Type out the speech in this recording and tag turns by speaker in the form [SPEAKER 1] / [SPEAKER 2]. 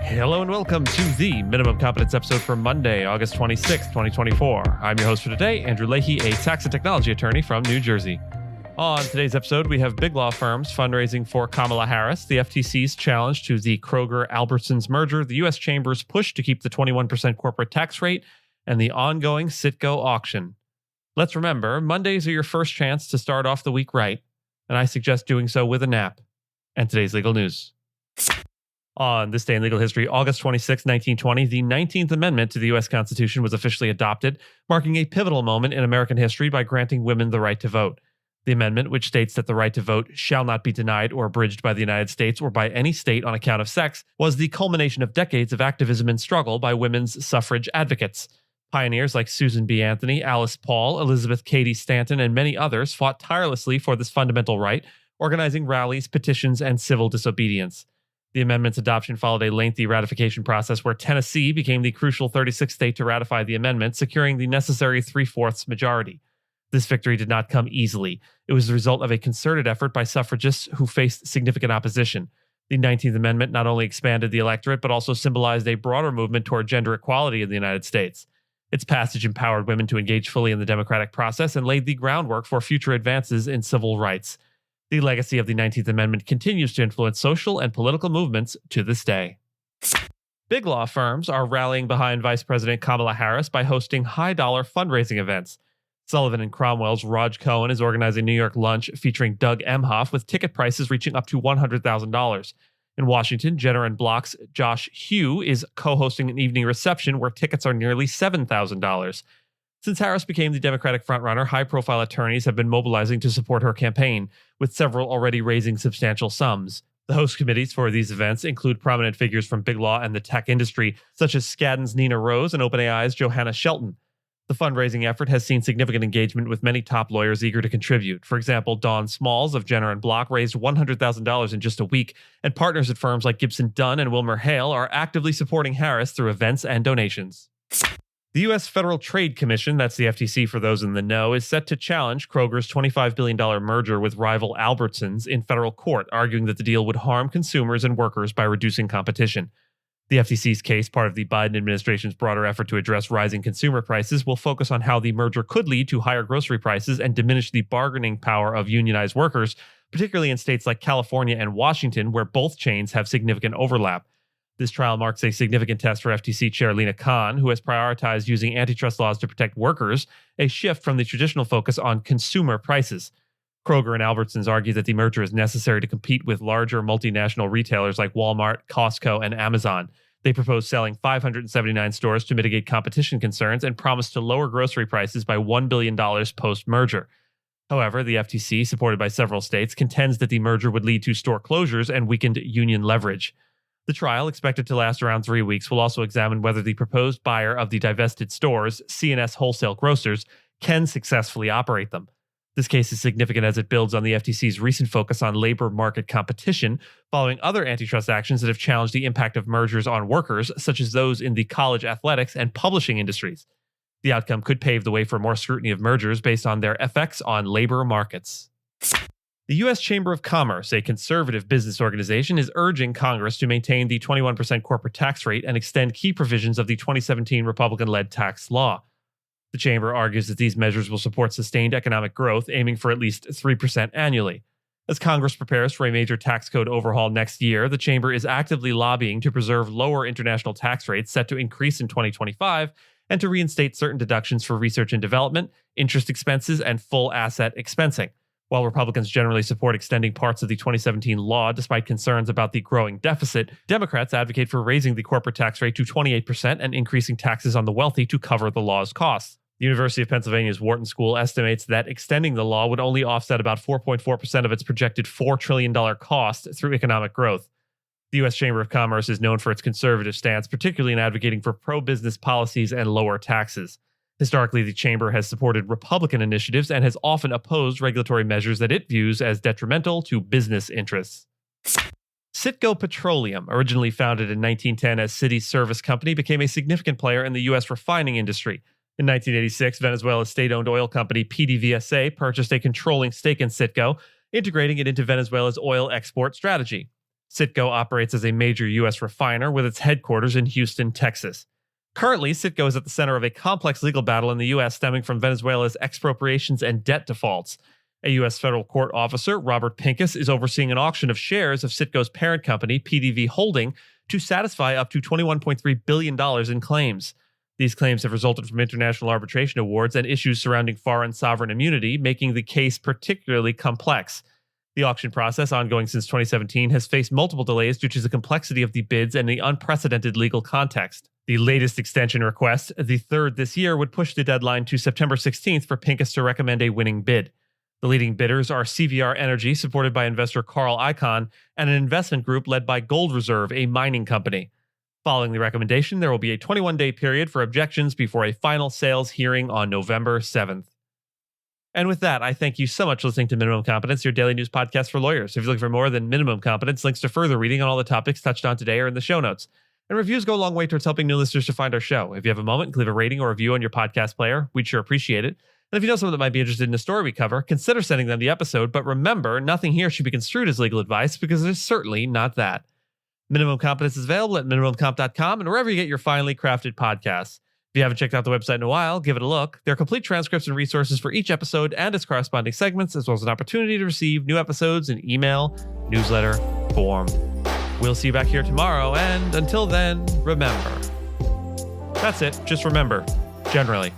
[SPEAKER 1] Hello and welcome to the Minimum Competence episode for Monday, August 26th, 2024. I'm your host for today, Andrew Leahy, a tax and technology attorney from New Jersey. On today's episode, we have big law firms fundraising for Kamala Harris, the FTC's challenge to the Kroger-Albertsons merger, the U.S. Chamber's push to keep the 21% corporate tax rate, and the ongoing Citgo auction. Let's remember, Mondays are your first chance to start off the week right, and I suggest doing so with a nap. And today's legal news. On this day in legal history, August 26, 1920, the 19th Amendment to the U.S. Constitution was officially adopted, marking a pivotal moment in American history by granting women the right to vote. The amendment, which states that the right to vote shall not be denied or abridged by the United States or by any state on account of sex, was the culmination of decades of activism and struggle by women's suffrage advocates. Pioneers like Susan B. Anthony, Alice Paul, Elizabeth Cady Stanton, and many others fought tirelessly for this fundamental right, organizing rallies, petitions, and civil disobedience. The amendment's adoption followed a lengthy ratification process where Tennessee became the crucial 36th state to ratify the amendment, securing the necessary 3/4 majority. This victory did not come easily. It was the result of a concerted effort by suffragists who faced significant opposition. The 19th Amendment not only expanded the electorate, but also symbolized a broader movement toward gender equality in the United States. Its passage empowered women to engage fully in the democratic process and laid the groundwork for future advances in civil rights. The legacy of the 19th Amendment continues to influence social and political movements to this day. Big law firms are rallying behind Vice President Kamala Harris by hosting high-dollar fundraising events. Sullivan & Cromwell's Raj Cohen is organizing New York lunch featuring Doug Emhoff with ticket prices reaching up to $100,000. In Washington, Jenner & Block's Josh Hugh is co-hosting an evening reception where tickets are nearly $7,000. Since Harris became the Democratic frontrunner, high-profile attorneys have been mobilizing to support her campaign, with several already raising substantial sums. The host committees for these events include prominent figures from big law and the tech industry, such as Skadden's Nina Rose and OpenAI's Johanna Shelton. The fundraising effort has seen significant engagement with many top lawyers eager to contribute. For example, Dawn Smalls of Jenner & Block raised $100,000 in just a week, and partners at firms like Gibson Dunn and Wilmer Hale are actively supporting Harris through events and donations. The U.S. Federal Trade Commission, that's the FTC for those in the know, is set to challenge Kroger's $25 billion merger with rival Albertsons in federal court, arguing that the deal would harm consumers and workers by reducing competition. The FTC's case, part of the Biden administration's broader effort to address rising consumer prices, will focus on how the merger could lead to higher grocery prices and diminish the bargaining power of unionized workers, particularly in states like California and Washington, where both chains have significant overlap. This trial marks a significant test for FTC Chair Lina Khan, who has prioritized using antitrust laws to protect workers, a shift from the traditional focus on consumer prices. Kroger and Albertsons argue that the merger is necessary to compete with larger multinational retailers like Walmart, Costco, and Amazon. They propose selling 579 stores to mitigate competition concerns and promise to lower grocery prices by $1 billion post-merger. However, the FTC, supported by several states, contends that the merger would lead to store closures and weakened union leverage. The trial, expected to last around 3 weeks, will also examine whether the proposed buyer of the divested stores, C&S Wholesale Grocers, can successfully operate them. This case is significant as it builds on the FTC's recent focus on labor market competition, following other antitrust actions that have challenged the impact of mergers on workers, such as those in the college athletics and publishing industries. The outcome could pave the way for more scrutiny of mergers based on their effects on labor markets. The U.S. Chamber of Commerce, a conservative business organization, is urging Congress to maintain the 21% corporate tax rate and extend key provisions of the 2017 Republican-led tax law. The Chamber argues that these measures will support sustained economic growth, aiming for at least 3% annually. As Congress prepares for a major tax code overhaul next year, the Chamber is actively lobbying to preserve lower international tax rates set to increase in 2025 and to reinstate certain deductions for research and development, interest expenses, and full asset expensing. While Republicans generally support extending parts of the 2017 law despite concerns about the growing deficit, Democrats advocate for raising the corporate tax rate to 28% and increasing taxes on the wealthy to cover the law's costs. The University of Pennsylvania's Wharton School estimates that extending the law would only offset about 4.4% of its projected $4 trillion cost through economic growth. The U.S. Chamber of Commerce is known for its conservative stance, particularly in advocating for pro-business policies and lower taxes. Historically, the Chamber has supported Republican initiatives and has often opposed regulatory measures that it views as detrimental to business interests. Citgo Petroleum, originally founded in 1910 as City's Service Company, became a significant player in the U.S. refining industry. In 1986, Venezuela's state-owned oil company PDVSA purchased a controlling stake in Citgo, integrating it into Venezuela's oil export strategy. Citgo operates as a major U.S. refiner with its headquarters in Houston, Texas. Currently, Citgo is at the center of a complex legal battle in the U.S. stemming from Venezuela's expropriations and debt defaults. A U.S. federal court officer, Robert Pincus, is overseeing an auction of shares of Citgo's parent company, PDV Holding, to satisfy up to $21.3 billion in claims. These claims have resulted from international arbitration awards and issues surrounding foreign sovereign immunity, making the case particularly complex. The auction process, ongoing since 2017, has faced multiple delays due to the complexity of the bids and the unprecedented legal context. The latest extension request, the third this year, would push the deadline to September 16th for Pincus to recommend a winning bid. The leading bidders are CVR Energy, supported by investor Carl Icahn, and an investment group led by Gold Reserve, a mining company. Following the recommendation, there will be a 21-day period for objections before a final sales hearing on November 7th. And with that, I thank you so much for listening to Minimum Competence, your daily news podcast for lawyers. If you're looking for more than Minimum Competence, links to further reading on all the topics touched on today are in the show notes. And reviews go a long way towards helping new listeners to find our show. If you have a moment, leave a rating or review on your podcast player. We'd sure appreciate it. And if you know someone that might be interested in the story we cover, consider sending them the episode. But remember, nothing here should be construed as legal advice because it's certainly not that. Minimum Competence is available at minimumcomp.com and wherever you get your finely crafted podcasts. If you haven't checked out the website in a while, give it a look. There are complete transcripts and resources for each episode and its corresponding segments, as well as an opportunity to receive new episodes in email, newsletter, form. We'll see you back here tomorrow, and until then, remember. That's it. Just remember, generally.